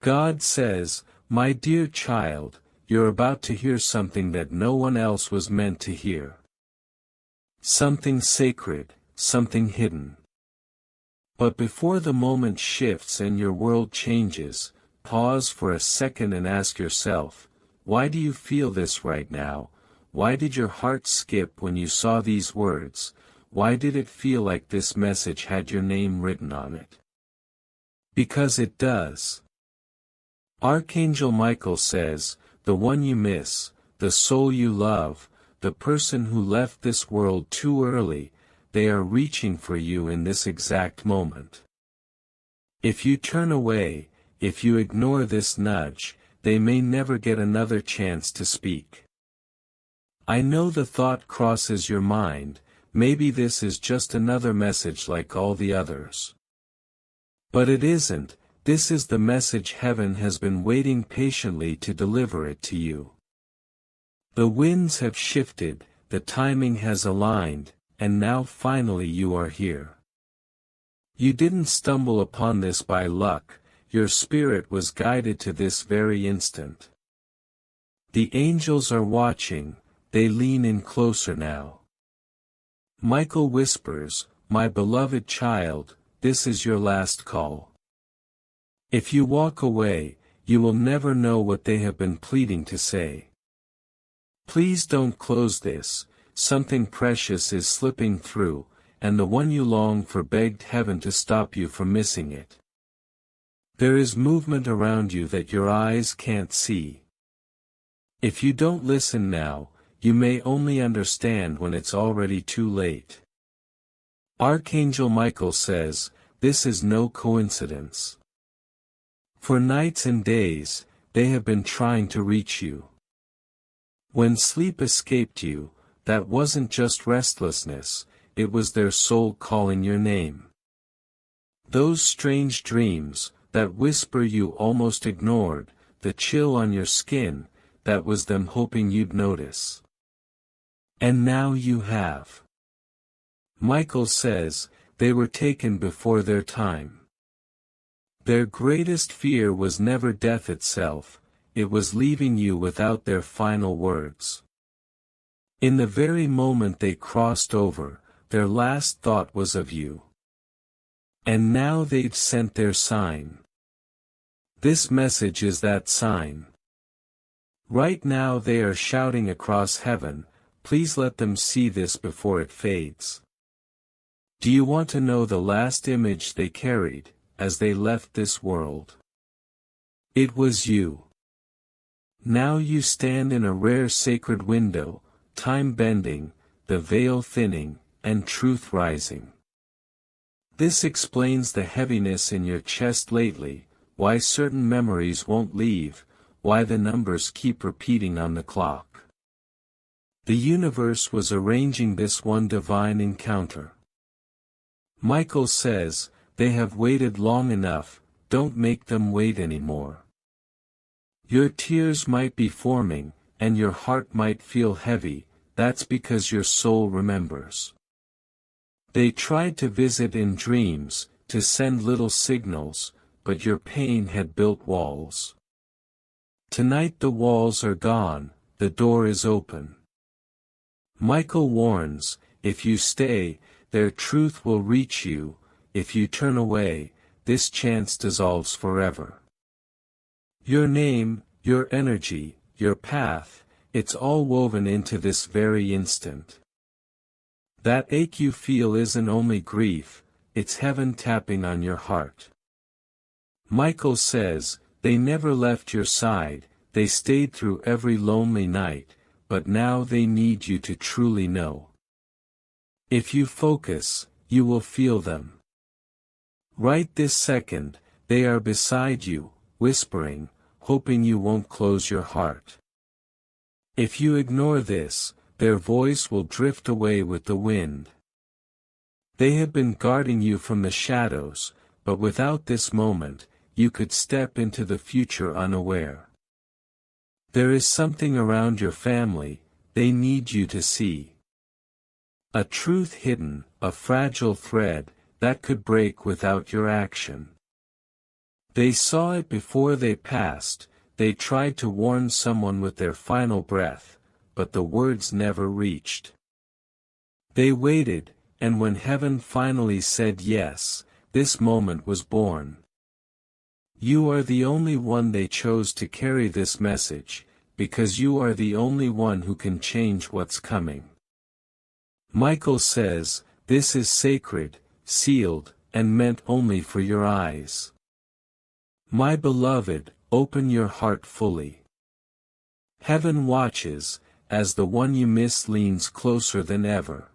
God says, "My dear child, you're about to hear something that no one else was meant to hear. Something sacred, something hidden." But before the moment shifts and your world changes, pause for a second and ask yourself, why do you feel this right now? Why did your heart skip when you saw these words? Why did it feel like this message had your name written on it? Because it does. Archangel Michael says, the one you miss, the soul you love, the person who left this world too early, they are reaching for you in this exact moment. If you turn away, if you ignore this nudge, they may never get another chance to speak. I know the thought crosses your mind, maybe this is just another message like all the others. But it isn't, this is the message heaven has been waiting patiently to deliver it to you. The winds have shifted, the timing has aligned, and now finally you are here. You didn't stumble upon this by luck, your spirit was guided to this very instant. The angels are watching, they lean in closer now. Michael whispers, "My beloved child, this is your last call. If you walk away, you will never know what they have been pleading to say. Please don't close this, something precious is slipping through, and the one you long for begged heaven to stop you from missing it. There is movement around you that your eyes can't see. If you don't listen now, you may only understand when it's already too late." Archangel Michael says, this is no coincidence. For nights and days, they have been trying to reach you. When sleep escaped you, that wasn't just restlessness, it was their soul calling your name. Those strange dreams, that whisper you almost ignored, the chill on your skin, that was them hoping you'd notice. And now you have. Michael says, they were taken before their time. Their greatest fear was never death itself, it was leaving you without their final words. In the very moment they crossed over, their last thought was of you. And now they've sent their sign. This message is that sign. Right now they are shouting across heaven, please let them see this before it fades. Do you want to know the last image they carried, as they left this world? It was you. Now you stand in a rare sacred window, time bending, the veil thinning, and truth rising. This explains the heaviness in your chest lately, why certain memories won't leave, why the numbers keep repeating on the clock. The universe was arranging this one divine encounter. Michael says, they have waited long enough, don't make them wait anymore. Your tears might be forming, and your heart might feel heavy, that's because your soul remembers. They tried to visit in dreams, to send little signals, but your pain had built walls. Tonight the walls are gone, the door is open. Michael warns, if you stay, their truth will reach you, if you turn away, this chance dissolves forever. Your name, your energy, your path, it's all woven into this very instant. That ache you feel isn't only grief, it's heaven tapping on your heart. Michael says, they never left your side, they stayed through every lonely night, but now they need you to truly know. If you focus, you will feel them. Right this second, they are beside you, whispering, hoping you won't close your heart. If you ignore this, their voice will drift away with the wind. They have been guarding you from the shadows, but without this moment, you could step into the future unaware. There is something around your family, they need you to see. A truth hidden, a fragile thread, that could break without your action. They saw it before they passed, they tried to warn someone with their final breath, but the words never reached. They waited, and when heaven finally said yes, this moment was born. You are the only one they chose to carry this message, because you are the only one who can change what's coming. Michael says, this is sacred, sealed, and meant only for your eyes. My beloved, open your heart fully. Heaven watches, as the one you miss leans closer than ever.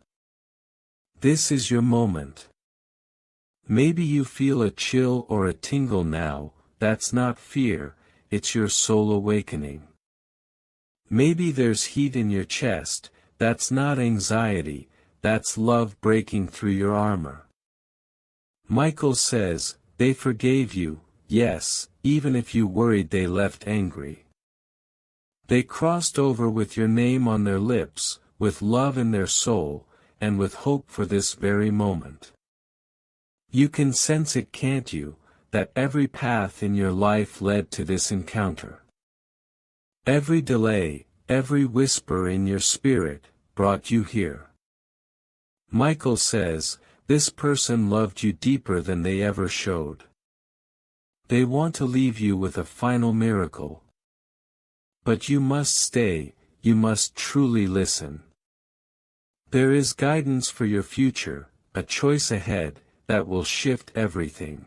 This is your moment. Maybe you feel a chill or a tingle now, that's not fear, it's your soul awakening. Maybe there's heat in your chest, that's not anxiety, that's love breaking through your armor. Michael says, they forgave you, yes, even if you worried they left angry. They crossed over with your name on their lips, with love in their soul, and with hope for this very moment. You can sense it, can't you, that every path in your life led to this encounter. Every delay, every whisper in your spirit, brought you here. Michael says, this person loved you deeper than they ever showed. They want to leave you with a final miracle. But you must stay, you must truly listen. There is guidance for your future, a choice ahead, that will shift everything.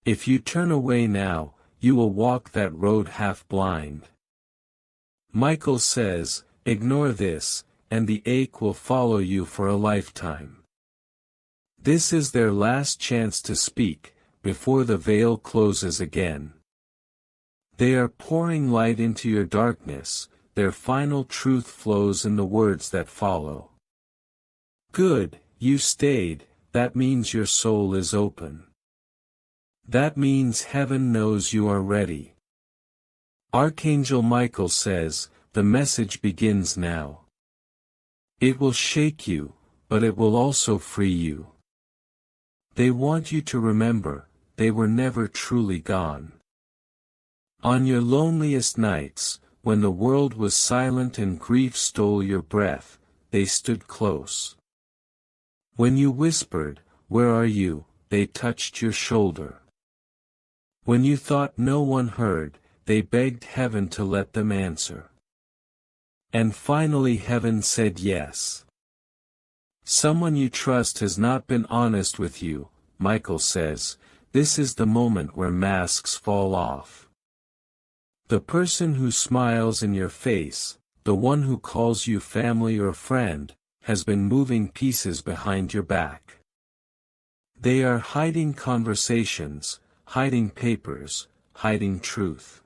If you turn away now, you will walk that road half blind. Michael says, ignore this, and the ache will follow you for a lifetime. This is their last chance to speak, before the veil closes again. They are pouring light into your darkness, their final truth flows in the words that follow. Good, you stayed, that means your soul is open. That means heaven knows you are ready. Archangel Michael says, the message begins now. It will shake you, but it will also free you. They want you to remember, they were never truly gone. On your loneliest nights, when the world was silent and grief stole your breath, they stood close. When you whispered, where are you, they touched your shoulder. When you thought no one heard, they begged heaven to let them answer. And finally heaven said yes. Someone you trust has not been honest with you, Michael says, this is the moment where masks fall off. The person who smiles in your face, the one who calls you family or friend, has been moving pieces behind your back. They are hiding conversations, hiding papers, hiding truth.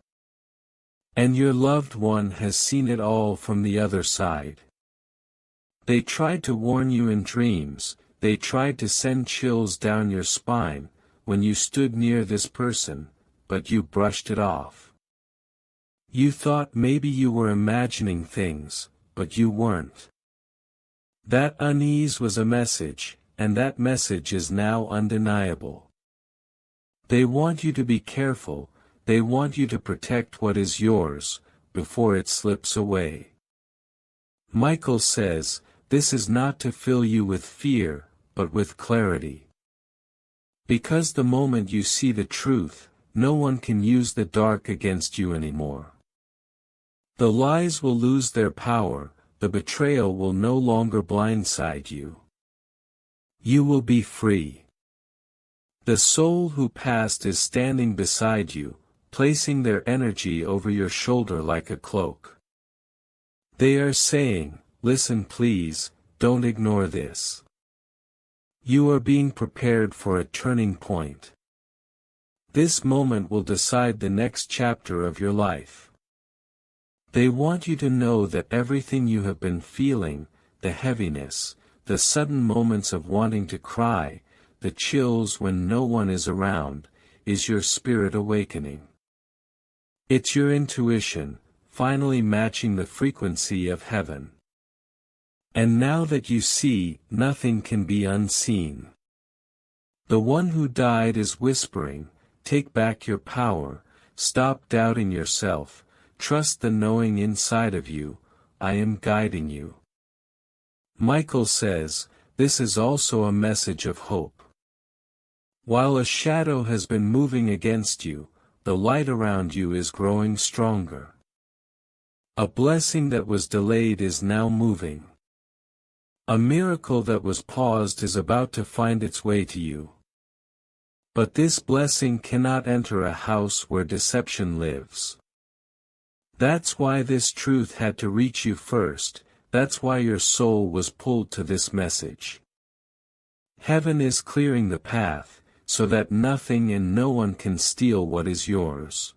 And your loved one has seen it all from the other side. They tried to warn you in dreams, they tried to send chills down your spine, when you stood near this person, but you brushed it off. You thought maybe you were imagining things, but you weren't. That unease was a message, and that message is now undeniable. They want you to be careful, they want you to protect what is yours, before it slips away. Michael says, this is not to fill you with fear, but with clarity. Because the moment you see the truth, no one can use the dark against you anymore. The lies will lose their power, the betrayal will no longer blindside you. You will be free. The soul who passed is standing beside you, placing their energy over your shoulder like a cloak. They are saying, listen please, don't ignore this. You are being prepared for a turning point. This moment will decide the next chapter of your life. They want you to know that everything you have been feeling, the heaviness, the sudden moments of wanting to cry, the chills when no one is around, is your spirit awakening. It's your intuition, finally matching the frequency of heaven. And now that you see, nothing can be unseen. The one who died is whispering, take back your power, stop doubting yourself, trust the knowing inside of you, I am guiding you. Michael says, this is also a message of hope. While a shadow has been moving against you, the light around you is growing stronger. A blessing that was delayed is now moving. A miracle that was paused is about to find its way to you. But this blessing cannot enter a house where deception lives. That's why this truth had to reach you first, that's why your soul was pulled to this message. Heaven is clearing the path, so that nothing and no one can steal what is yours.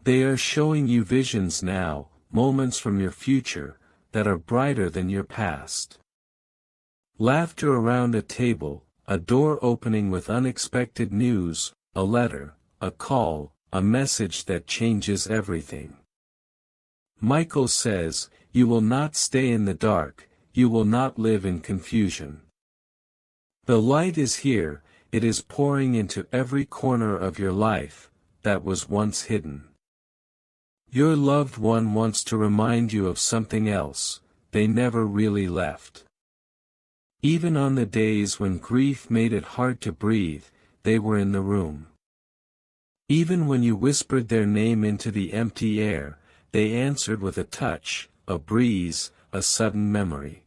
They are showing you visions now, moments from your future, that are brighter than your past. Laughter around a table, a door opening with unexpected news, a letter, a call, a message that changes everything. Michael says, you will not stay in the dark, you will not live in confusion. The light is here, it is pouring into every corner of your life, that was once hidden. Your loved one wants to remind you of something else, they never really left. Even on the days when grief made it hard to breathe, they were in the room. Even when you whispered their name into the empty air, they answered with a touch, a breeze, a sudden memory.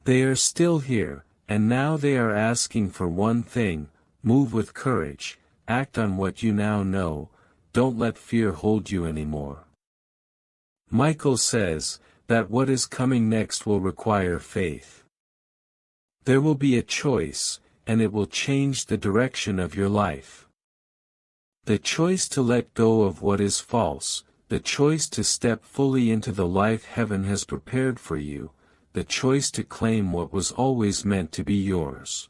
They are still here, and now they are asking for one thing: move with courage, act on what you now know, don't let fear hold you anymore. Michael says, that what is coming next will require faith. There will be a choice, and it will change the direction of your life. The choice to let go of what is false, the choice to step fully into the life heaven has prepared for you, the choice to claim what was always meant to be yours.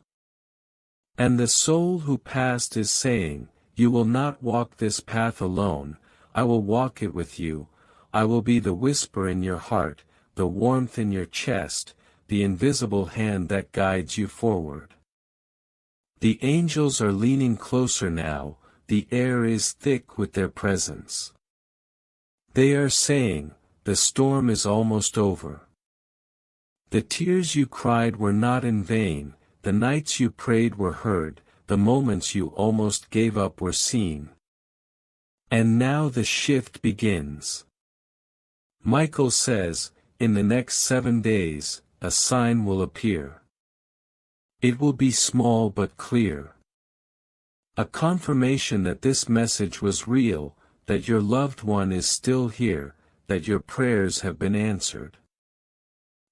And the soul who passed is saying, you will not walk this path alone, I will walk it with you, I will be the whisper in your heart, the warmth in your chest, the invisible hand that guides you forward. The angels are leaning closer now, the air is thick with their presence. They are saying, the storm is almost over. The tears you cried were not in vain, the nights you prayed were heard, the moments you almost gave up were seen. And now the shift begins. Michael says, in the next 7 days, a sign will appear. It will be small but clear. A confirmation that this message was real, that your loved one is still here, that your prayers have been answered.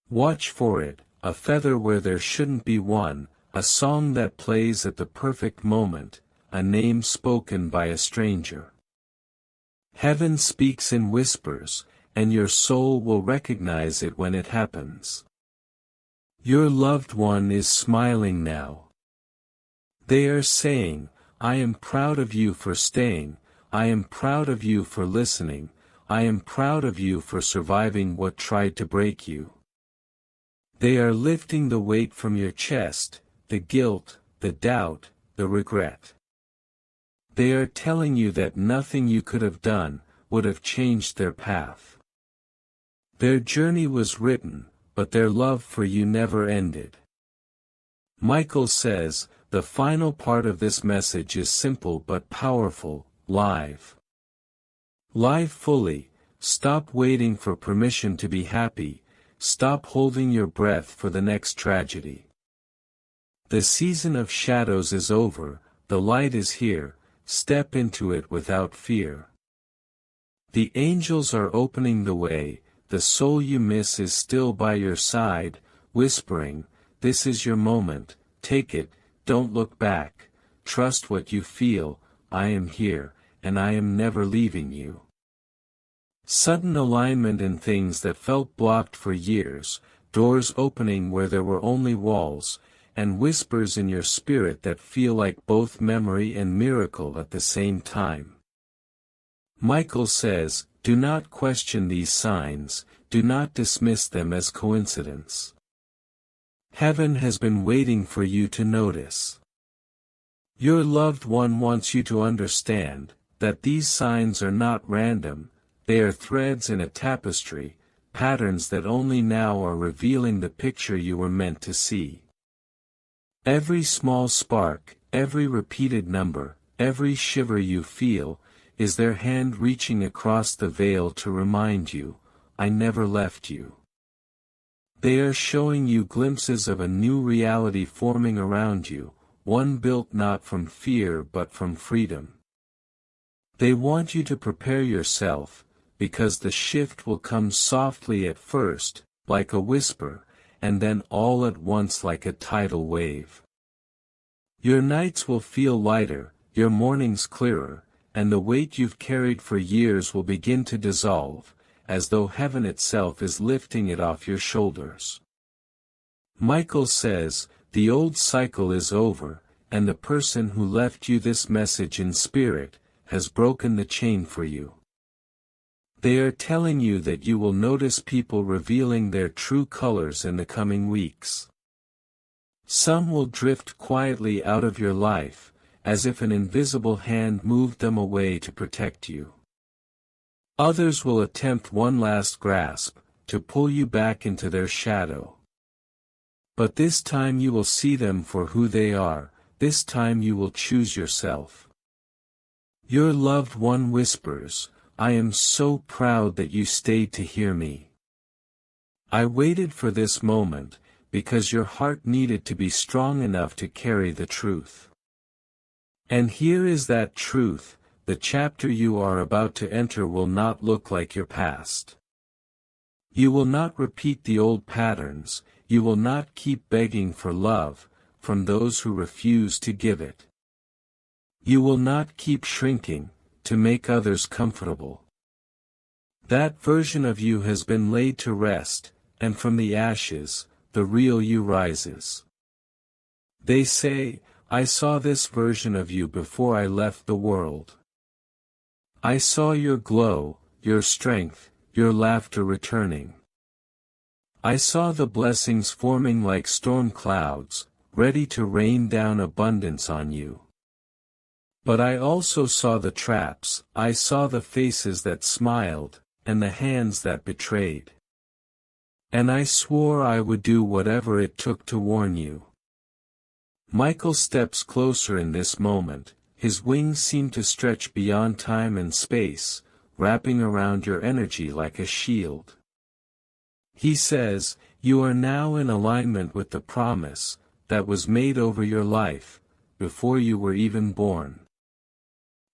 Watch for it, a feather where there shouldn't be one, a song that plays at the perfect moment, a name spoken by a stranger. Heaven speaks in whispers, and your soul will recognize it when it happens. Your loved one is smiling now. They are saying, I am proud of you for staying, I am proud of you for listening, I am proud of you for surviving what tried to break you. They are lifting the weight from your chest, the guilt, the doubt, the regret. They are telling you that nothing you could have done would have changed their path. Their journey was written, but their love for you never ended. Michael says, the final part of this message is simple but powerful: live. Live fully, stop waiting for permission to be happy, stop holding your breath for the next tragedy. The season of shadows is over, the light is here, step into it without fear. The angels are opening the way, the soul you miss is still by your side, whispering, this is your moment, take it, don't look back, trust what you feel, I am here, and I am never leaving you. Sudden alignment in things that felt blocked for years, doors opening where there were only walls, and whispers in your spirit that feel like both memory and miracle at the same time. Michael says, do not question these signs, do not dismiss them as coincidence. Heaven has been waiting for you to notice. Your loved one wants you to understand that these signs are not random, they are threads in a tapestry, patterns that only now are revealing the picture you were meant to see. Every small spark, every repeated number, every shiver you feel, is their hand reaching across the veil to remind you, I never left you. They are showing you glimpses of a new reality forming around you, one built not from fear but from freedom. They want you to prepare yourself, because the shift will come softly at first, like a whisper, and then all at once like a tidal wave. Your nights will feel lighter, your mornings clearer, and the weight you've carried for years will begin to dissolve, as though heaven itself is lifting it off your shoulders. Michael says, the old cycle is over, and the person who left you this message in spirit, has broken the chain for you. They are telling you that you will notice people revealing their true colors in the coming weeks. Some will drift quietly out of your life, as if an invisible hand moved them away to protect you. Others will attempt one last grasp, to pull you back into their shadow. But this time you will see them for who they are, this time you will choose yourself. Your loved one whispers, I am so proud that you stayed to hear me. I waited for this moment, because your heart needed to be strong enough to carry the truth. And here is that truth, the chapter you are about to enter will not look like your past. You will not repeat the old patterns, you will not keep begging for love, from those who refuse to give it. You will not keep shrinking, to make others comfortable. That version of you has been laid to rest, and from the ashes, the real you rises. They say, I saw this version of you before I left the world. I saw your glow, your strength, your laughter returning. I saw the blessings forming like storm clouds, ready to rain down abundance on you. But I also saw the traps, I saw the faces that smiled, and the hands that betrayed. And I swore I would do whatever it took to warn you. Michael steps closer in this moment, his wings seem to stretch beyond time and space, wrapping around your energy like a shield. He says, you are now in alignment with the promise that was made over your life, before you were even born.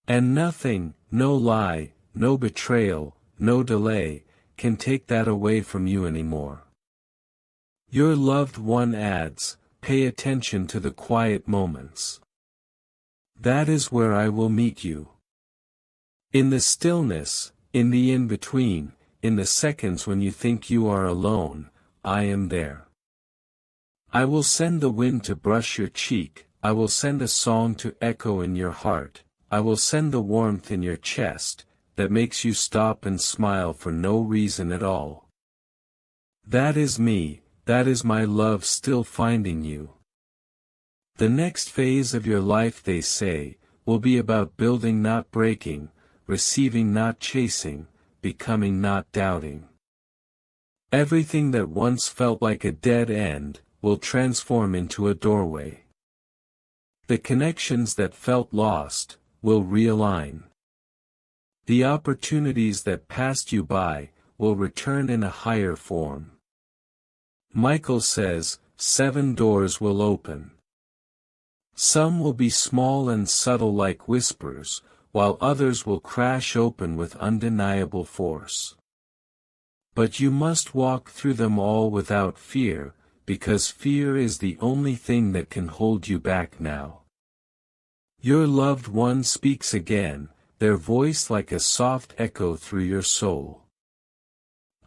And nothing, no lie, no betrayal, no delay, can take that away from you anymore. Your loved one adds, pay attention to the quiet moments. That is where I will meet you. In the stillness, in the in-between, in the seconds when you think you are alone, I am there. I will send the wind to brush your cheek, I will send a song to echo in your heart, I will send the warmth in your chest, that makes you stop and smile for no reason at all. That is me, that is my love still finding you. The next phase of your life, they say, will be about building not breaking, receiving not chasing, becoming not doubting. Everything that once felt like a dead end, will transform into a doorway. The connections that felt lost, will realign. The opportunities that passed you by, will return in a higher form. Michael says, 7 doors will open. Some will be small and subtle like whispers, while others will crash open with undeniable force. But you must walk through them all without fear, because fear is the only thing that can hold you back now. Your loved one speaks again, their voice like a soft echo through your soul.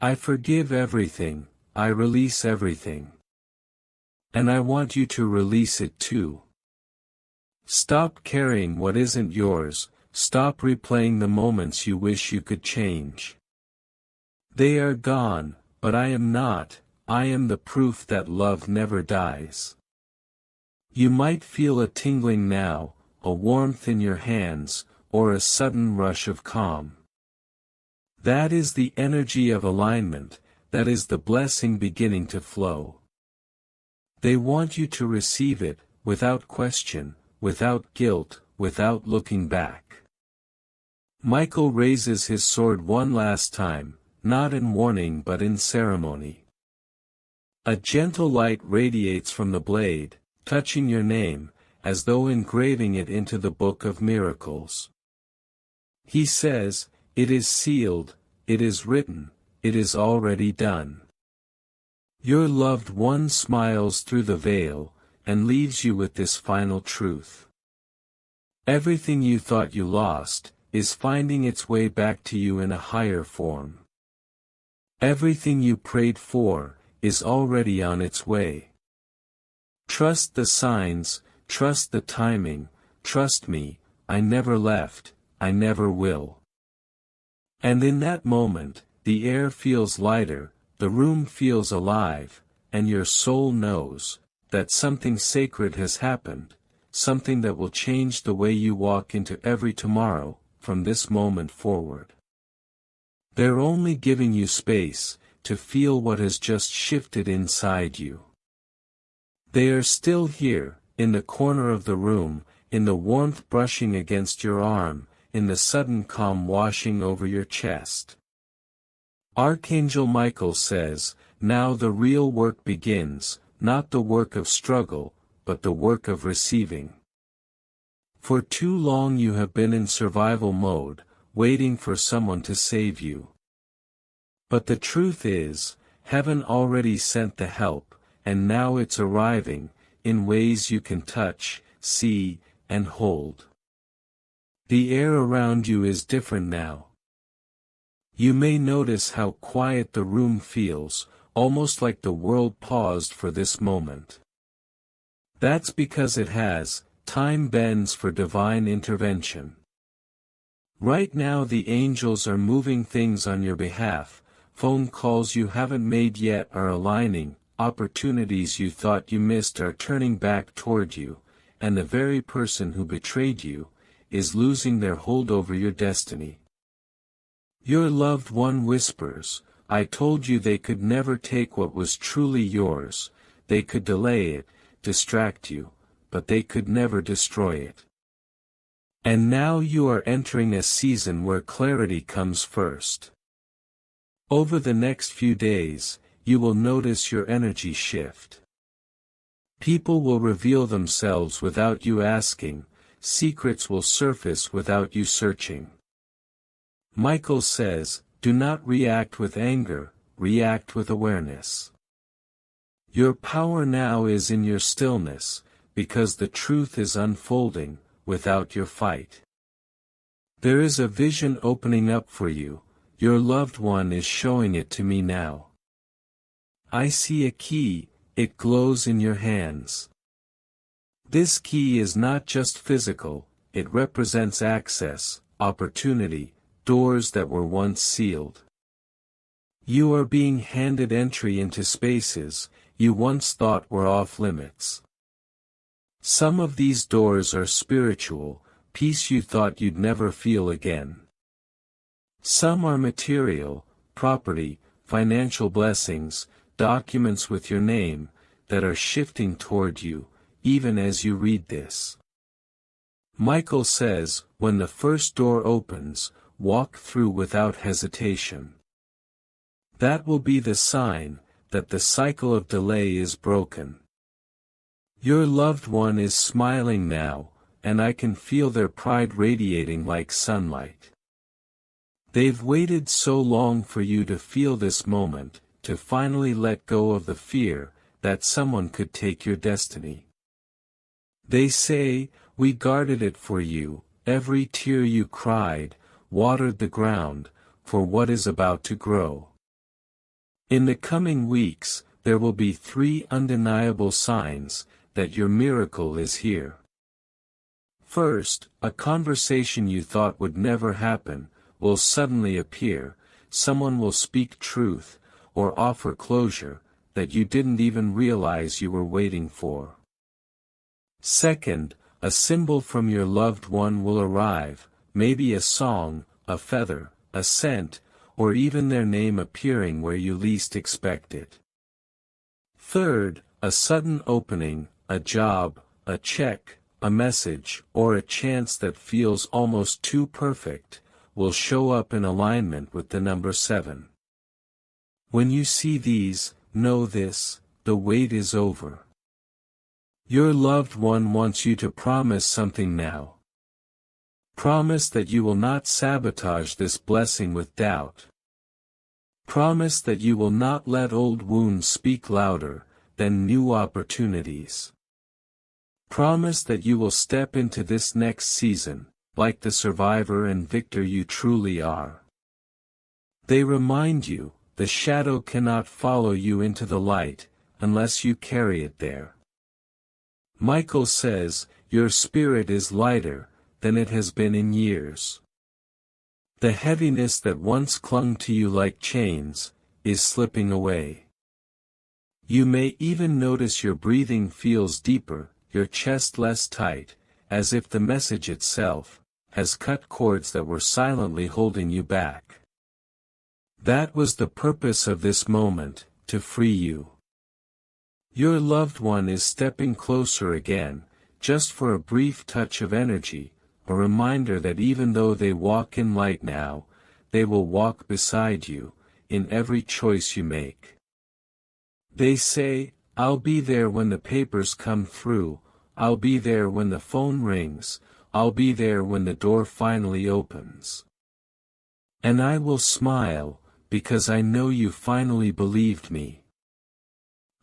I forgive everything, I release everything. And I want you to release it too. Stop carrying what isn't yours, stop replaying the moments you wish you could change. They are gone, but I am not, I am the proof that love never dies. You might feel a tingling now, a warmth in your hands, or a sudden rush of calm. That is the energy of alignment, that is the blessing beginning to flow. They want you to receive it, without question, without guilt, without looking back. Michael raises his sword one last time, not in warning but in ceremony. A gentle light radiates from the blade, touching your name, as though engraving it into the book of miracles. He says, "It is sealed, it is written, it is already done." Your loved one smiles through the veil, and leaves you with this final truth. Everything you thought you lost, is finding its way back to you in a higher form. Everything you prayed for, is already on its way. Trust the signs, trust the timing, trust me, I never left, I never will. And in that moment, the air feels lighter, the room feels alive, and your soul knows that something sacred has happened, something that will change the way you walk into every tomorrow, from this moment forward. They're only giving you space to feel what has just shifted inside you. They are still here, in the corner of the room, in the warmth brushing against your arm, in the sudden calm washing over your chest. Archangel Michael says, "Now the real work begins, not the work of struggle, but the work of receiving." For too long you have been in survival mode, waiting for someone to save you. But the truth is, heaven already sent the help, and now it's arriving, in ways you can touch, see, and hold. The air around you is different now. You may notice how quiet the room feels, almost like the world paused for this moment. That's because it has. Time bends for divine intervention. Right now the angels are moving things on your behalf, phone calls you haven't made yet are aligning, opportunities you thought you missed are turning back toward you, and the very person who betrayed you, is losing their hold over your destiny. Your loved one whispers, "I told you they could never take what was truly yours, they could delay it, distract you, but they could never destroy it." And now you are entering a season where clarity comes first. Over the next few days, you will notice your energy shift. People will reveal themselves without you asking, secrets will surface without you searching. Michael says, "Do not react with anger, react with awareness." Your power now is in your stillness, because the truth is unfolding, without your fight. There is a vision opening up for you, your loved one is showing it to me now. I see a key, it glows in your hands. This key is not just physical, it represents access, opportunity, doors that were once sealed. You are being handed entry into spaces you once thought were off limits. Some of these doors are spiritual, peace you thought you'd never feel again. Some are material, property, financial blessings, documents with your name, that are shifting toward you, even as you read this. Michael says, when the first door opens, walk through without hesitation. That will be the sign that the cycle of delay is broken. Your loved one is smiling now, and I can feel their pride radiating like sunlight. They've waited so long for you to feel this moment, to finally let go of the fear that someone could take your destiny. They say, we guarded it for you, every tear you cried, watered the ground, for what is about to grow. In the coming weeks, there will be 3 undeniable signs that your miracle is here. First, a conversation you thought would never happen, will suddenly appear, someone will speak truth, or offer closure, that you didn't even realize you were waiting for. Second, a symbol from your loved one will arrive, maybe a song, a feather, a scent, or even their name appearing where you least expect it. Third, a sudden opening, a job, a check, a message, or a chance that feels almost too perfect, will show up in alignment with the number 7. When you see these, know this: the wait is over. Your loved one wants you to promise something now. Promise that you will not sabotage this blessing with doubt. Promise that you will not let old wounds speak louder than new opportunities. Promise that you will step into this next season, like the survivor and victor you truly are. They remind you, the shadow cannot follow you into the light, unless you carry it there. Michael says, your spirit is lighter than it has been in years. The heaviness that once clung to you like chains is slipping away. You may even notice your breathing feels deeper, your chest less tight, as if the message itself has cut cords that were silently holding you back. That was the purpose of this moment, to free you. Your loved one is stepping closer again, just for a brief touch of energy, a reminder that even though they walk in light now, they will walk beside you, in every choice you make. They say, I'll be there when the papers come through, I'll be there when the phone rings, I'll be there when the door finally opens. And I will smile, because I know you finally believed me.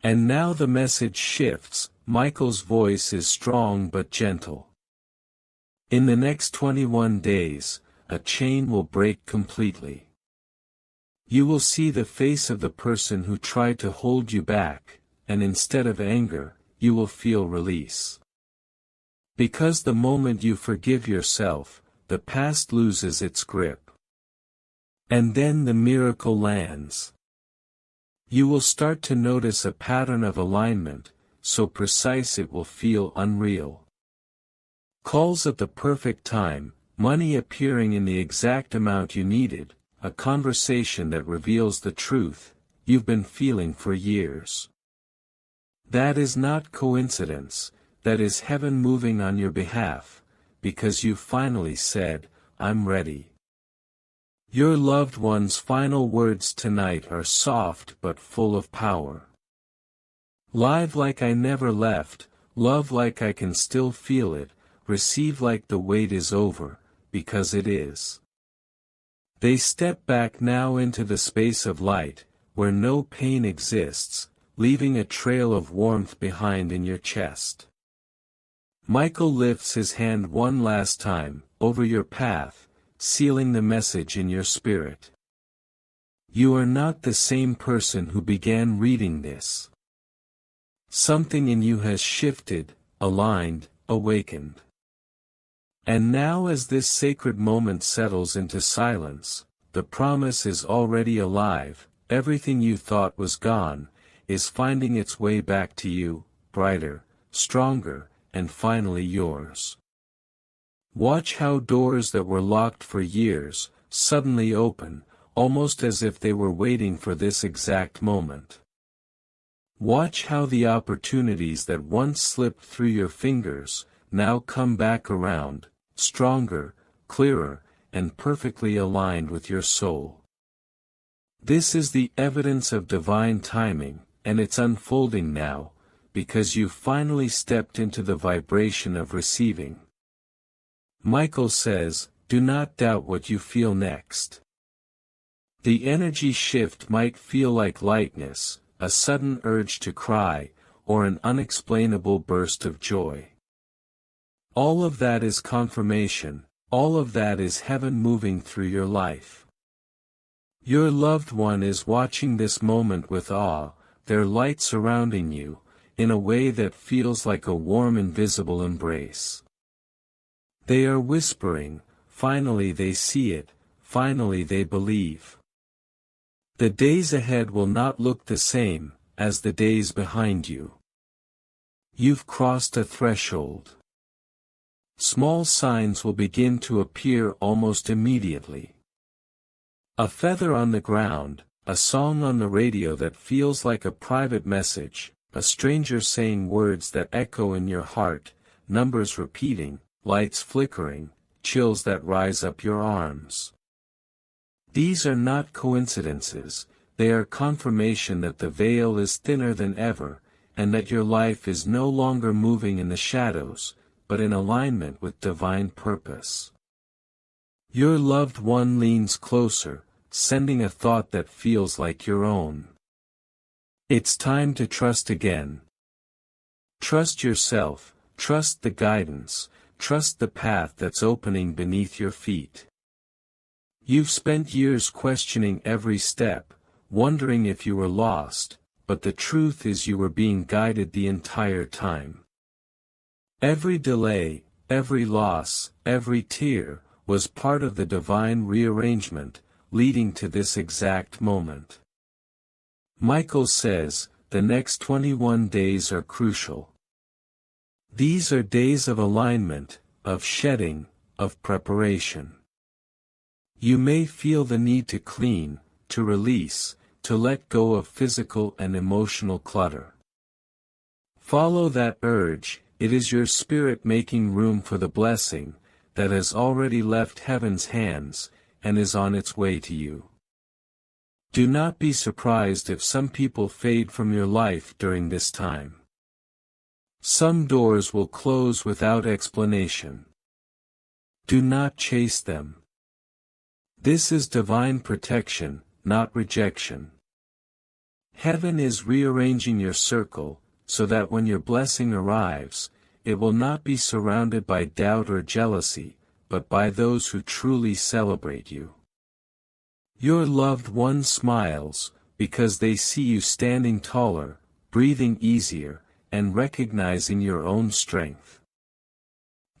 And now the message shifts. Michael's voice is strong but gentle. In the next 21 days, a chain will break completely. You will see the face of the person who tried to hold you back, and instead of anger, you will feel release. Because the moment you forgive yourself, the past loses its grip. And then the miracle lands. You will start to notice a pattern of alignment, so precise it will feel unreal. Calls at the perfect time, money appearing in the exact amount you needed, a conversation that reveals the truth you've been feeling for years. That is not coincidence, that is heaven moving on your behalf, because you finally said, I'm ready. Your loved one's final words tonight are soft but full of power. Live like I never left, love like I can still feel it, receive like the wait is over, because it is. They step back now into the space of light, where no pain exists, leaving a trail of warmth behind in your chest. Michael lifts his hand one last time, over your path, sealing the message in your spirit. You are not the same person who began reading this. Something in you has shifted, aligned, awakened. And now as this sacred moment settles into silence, the promise is already alive, everything you thought was gone, is finding its way back to you, brighter, stronger, and finally yours. Watch how doors that were locked for years, suddenly open, almost as if they were waiting for this exact moment. Watch how the opportunities that once slipped through your fingers, now come back around, stronger, clearer, and perfectly aligned with your soul. This is the evidence of divine timing, and it's unfolding now, because you've finally stepped into the vibration of receiving. Michael says, do not doubt what you feel next. The energy shift might feel like lightness, a sudden urge to cry, or an unexplainable burst of joy. All of that is confirmation, all of that is heaven moving through your life. Your loved one is watching this moment with awe, their light surrounding you, in a way that feels like a warm invisible embrace. They are whispering, finally they see it, finally they believe. The days ahead will not look the same as the days behind you. You've crossed a threshold. Small signs will begin to appear almost immediately. A feather on the ground, a song on the radio that feels like a private message, a stranger saying words that echo in your heart, numbers repeating, lights flickering, chills that rise up your arms. These are not coincidences, they are confirmation that the veil is thinner than ever, and that your life is no longer moving in the shadows, but in alignment with divine purpose. Your loved one leans closer, sending a thought that feels like your own. It's time to trust again. Trust yourself, trust the guidance, trust the path that's opening beneath your feet. You've spent years questioning every step, wondering if you were lost, but the truth is you were being guided the entire time. Every delay, every loss, every tear, was part of the divine rearrangement, leading to this exact moment. Michael says, the next 21 days are crucial. These are days of alignment, of shedding, of preparation. You may feel the need to clean, to release, to let go of physical and emotional clutter. Follow that urge, it is your spirit making room for the blessing that has already left heaven's hands, and is on its way to you. Do not be surprised if some people fade from your life during this time. Some doors will close without explanation. Do not chase them. This is divine protection, not rejection. Heaven is rearranging your circle, so that when your blessing arrives, it will not be surrounded by doubt or jealousy, but by those who truly celebrate you. Your loved one smiles, because they see you standing taller, breathing easier, and recognizing your own strength.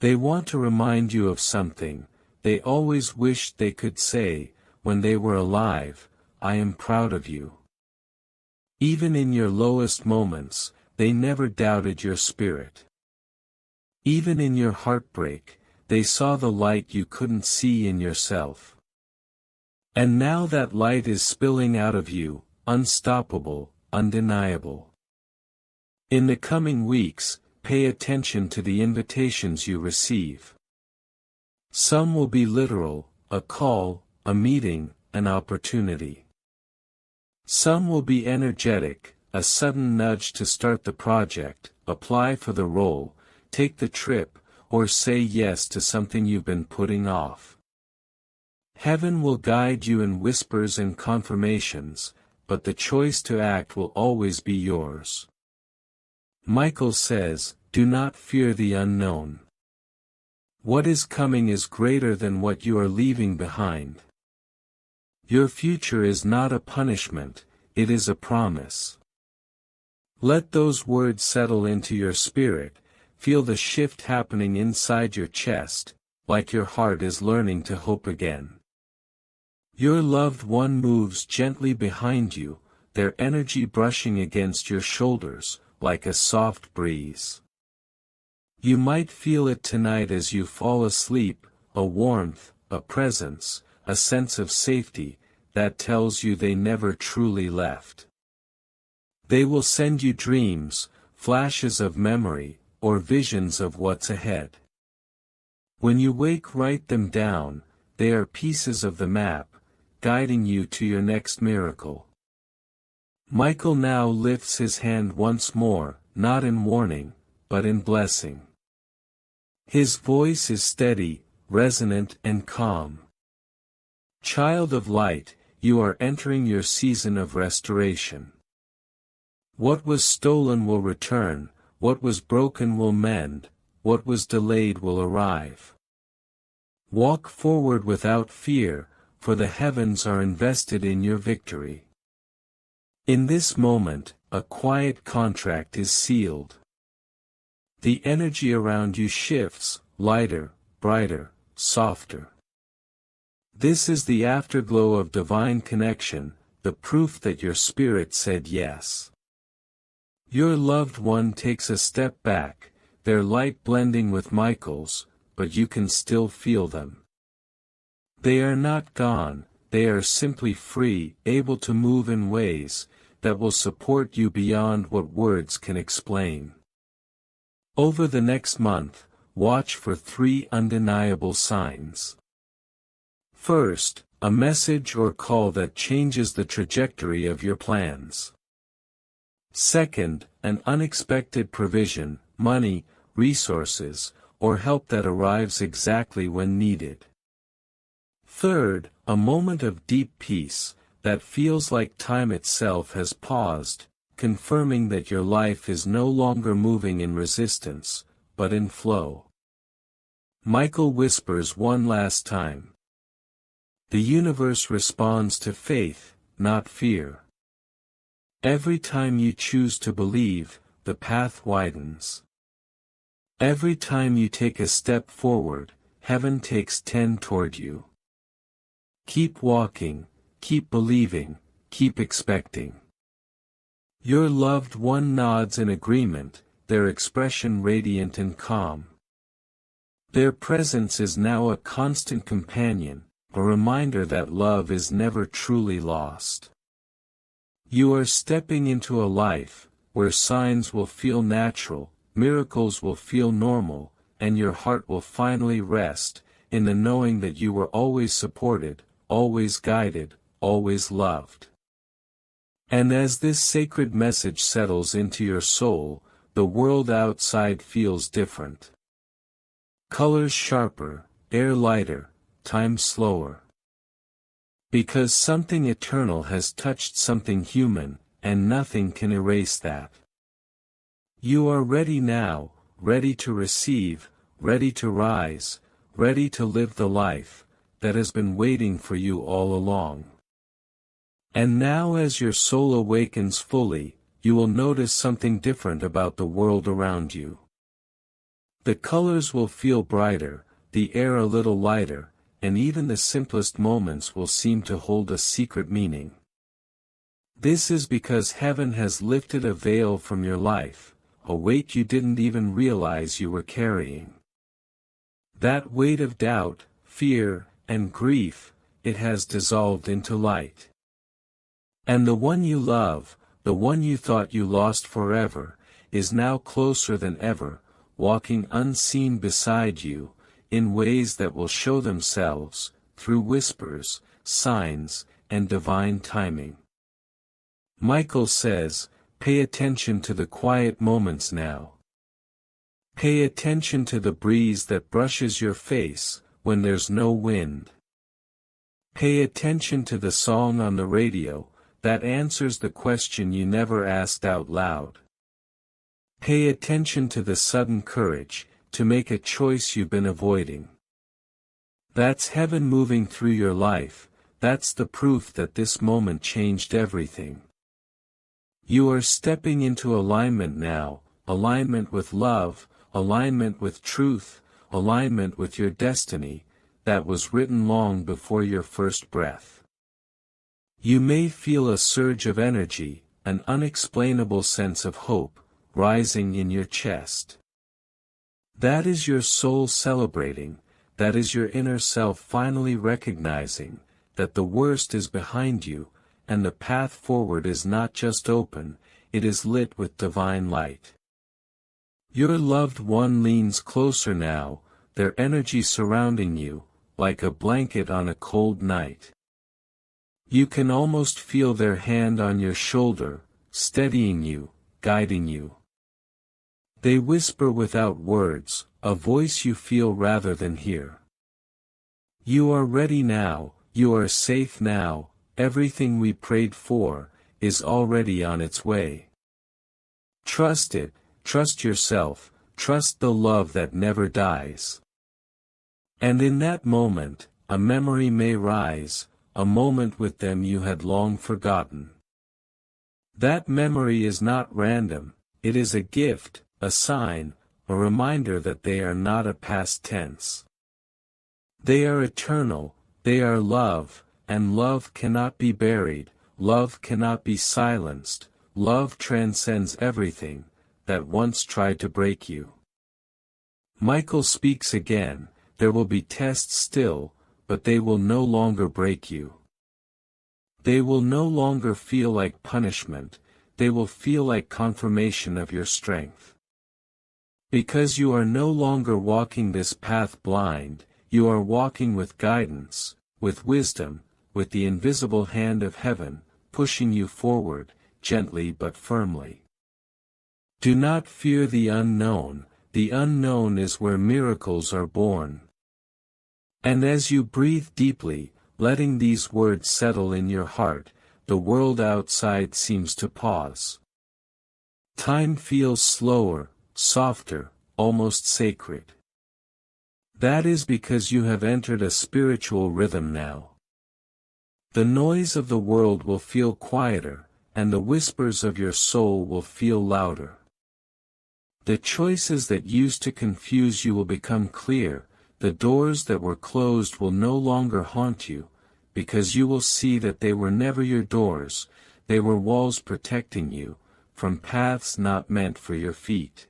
They want to remind you of something they always wished they could say, when they were alive, I am proud of you. Even in your lowest moments, they never doubted your spirit. Even in your heartbreak, they saw the light you couldn't see in yourself. And now that light is spilling out of you, unstoppable, undeniable. In the coming weeks, pay attention to the invitations you receive. Some will be literal, a call, a meeting, an opportunity. Some will be energetic, a sudden nudge to start the project, apply for the role, take the trip, or say yes to something you've been putting off. Heaven will guide you in whispers and confirmations, but the choice to act will always be yours. Michael says, do not fear the unknown. What is coming is greater than what you are leaving behind. Your future is not a punishment, it is a promise. Let those words settle into your spirit, feel the shift happening inside your chest, like your heart is learning to hope again. Your loved one moves gently behind you, their energy brushing against your shoulders, like a soft breeze. You might feel it tonight as you fall asleep, a warmth, a presence, a sense of safety, that tells you they never truly left. They will send you dreams, flashes of memory, or visions of what's ahead. When you wake, write them down, they are pieces of the map, guiding you to your next miracle. Michael now lifts his hand once more, not in warning, but in blessing. His voice is steady, resonant and calm. Child of light, you are entering your season of restoration. What was stolen will return, what was broken will mend, what was delayed will arrive. Walk forward without fear, for the heavens are invested in your victory. In this moment, a quiet contract is sealed. The energy around you shifts, lighter, brighter, softer. This is the afterglow of divine connection, the proof that your spirit said yes. Your loved one takes a step back, their light blending with Michael's, but you can still feel them. They are not gone, they are simply free, able to move in ways that will support you beyond what words can explain. Over the next month, watch for 3 undeniable signs. First, a message or call that changes the trajectory of your plans. Second, an unexpected provision, money, resources, or help that arrives exactly when needed. Third, a moment of deep peace, that feels like time itself has paused, confirming that your life is no longer moving in resistance, but in flow. Michael whispers one last time. The universe responds to faith, not fear. Every time you choose to believe, the path widens. Every time you take a step forward, heaven takes 10 toward you. Keep walking, keep believing, keep expecting. Your loved one nods in agreement, their expression radiant and calm. Their presence is now a constant companion, a reminder that love is never truly lost. You are stepping into a life where signs will feel natural, miracles will feel normal, and your heart will finally rest in the knowing that you were always supported, always guided, always loved. And as this sacred message settles into your soul, the world outside feels different. Colors sharper, air lighter, time slower. Because something eternal has touched something human, and nothing can erase that. You are ready now, ready to receive, ready to rise, ready to live the life that has been waiting for you all along. And now as your soul awakens fully, you will notice something different about the world around you. The colors will feel brighter, the air a little lighter, and even the simplest moments will seem to hold a secret meaning. This is because heaven has lifted a veil from your life, a weight you didn't even realize you were carrying. That weight of doubt, fear, and grief, it has dissolved into light. And the one you love, the one you thought you lost forever, is now closer than ever, walking unseen beside you, in ways that will show themselves, through whispers, signs, and divine timing. Michael says, pay attention to the quiet moments now. Pay attention to the breeze that brushes your face, when there's no wind. Pay attention to the song on the radio, that answers the question you never asked out loud. Pay attention to the sudden courage, to make a choice you've been avoiding. That's heaven moving through your life, that's the proof that this moment changed everything. You are stepping into alignment now, alignment with love, alignment with truth, alignment with your destiny, that was written long before your first breath. You may feel a surge of energy, an unexplainable sense of hope, rising in your chest. That is your soul celebrating, that is your inner self finally recognizing that the worst is behind you, and the path forward is not just open, it is lit with divine light. Your loved one leans closer now, their energy surrounding you, like a blanket on a cold night. You can almost feel their hand on your shoulder, steadying you, guiding you. They whisper without words, a voice you feel rather than hear. You are ready now, you are safe now, everything we prayed for, is already on its way. Trust it, trust yourself, trust the love that never dies. And in that moment, a memory may rise, a moment with them you had long forgotten. That memory is not random, it is a gift, a sign, a reminder that they are not a past tense. They are eternal, they are love, and love cannot be buried, love cannot be silenced, love transcends everything that once tried to break you. Michael speaks again, there will be tests still, but they will no longer break you. They will no longer feel like punishment, they will feel like confirmation of your strength. Because you are no longer walking this path blind, you are walking with guidance, with wisdom, with the invisible hand of heaven, pushing you forward, gently but firmly. Do not fear the unknown is where miracles are born. And as you breathe deeply, letting these words settle in your heart, the world outside seems to pause. Time feels slower, softer, almost sacred. That is because you have entered a spiritual rhythm now. The noise of the world will feel quieter, and the whispers of your soul will feel louder. The choices that used to confuse you will become clear, the doors that were closed will no longer haunt you, because you will see that they were never your doors, they were walls protecting you, from paths not meant for your feet.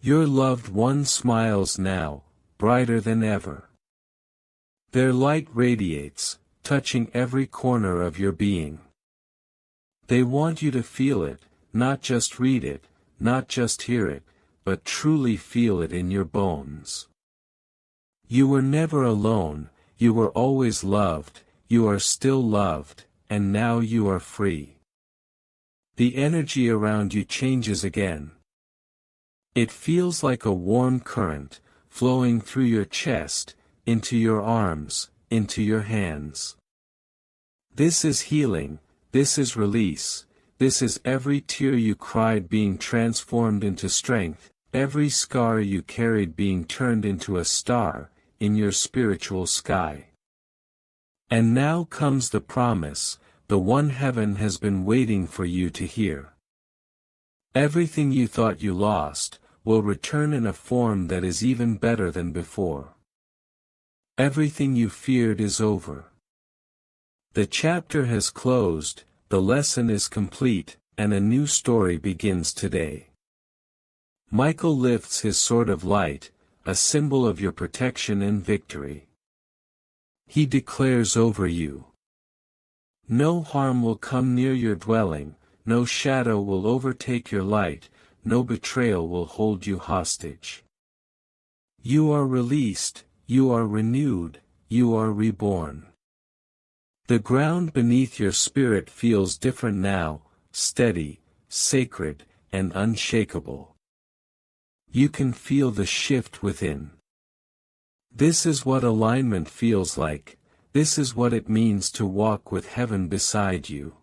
Your loved one smiles now, brighter than ever. Their light radiates, touching every corner of your being. They want you to feel it, not just read it, not just hear it, but truly feel it in your bones. You were never alone, you were always loved, you are still loved, and now you are free. The energy around you changes again. It feels like a warm current, flowing through your chest, into your arms, into your hands. This is healing, this is release, this is every tear you cried being transformed into strength, every scar you carried being turned into a star, in your spiritual sky. And now comes the promise, the one heaven has been waiting for you to hear. Everything you thought you lost, will return in a form that is even better than before. Everything you feared is over. The chapter has closed, the lesson is complete, and a new story begins today. Michael lifts his sword of light, a symbol of your protection and victory. He declares over you. No harm will come near your dwelling, no shadow will overtake your light, no betrayal will hold you hostage. You are released, you are renewed, you are reborn. The ground beneath your spirit feels different now, steady, sacred, and unshakable. You can feel the shift within. This is what alignment feels like, this is what it means to walk with heaven beside you.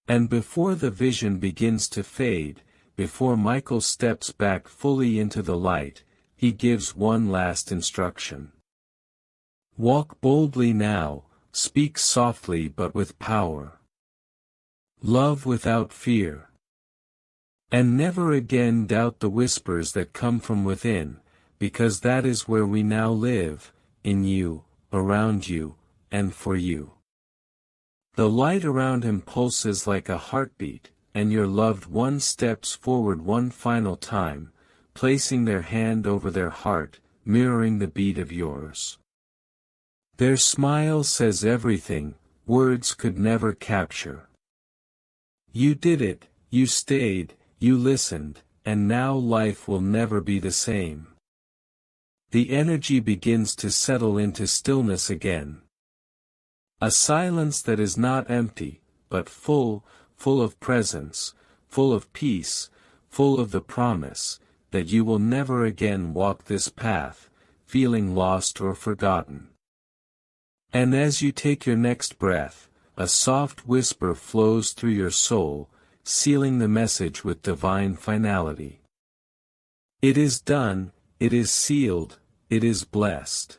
And before the vision begins to fade, before Michael steps back fully into the light, he gives one last instruction. Walk boldly now, speak softly but with power. Love without fear. And never again doubt the whispers that come from within, because that is where we now live, in you, around you, and for you. The light around him pulses like a heartbeat, and your loved one steps forward one final time, placing their hand over their heart, mirroring the beat of yours. Their smile says everything, words could never capture. You did it, you stayed, you listened, and now life will never be the same. The energy begins to settle into stillness again. A silence that is not empty, but full of presence, full of peace, full of the promise, that you will never again walk this path, feeling lost or forgotten. And as you take your next breath, a soft whisper flows through your soul, sealing the message with divine finality. It is done, it is sealed, it is blessed.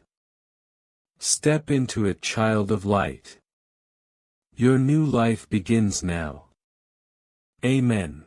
Step into it, child of light. Your new life begins now. Amen.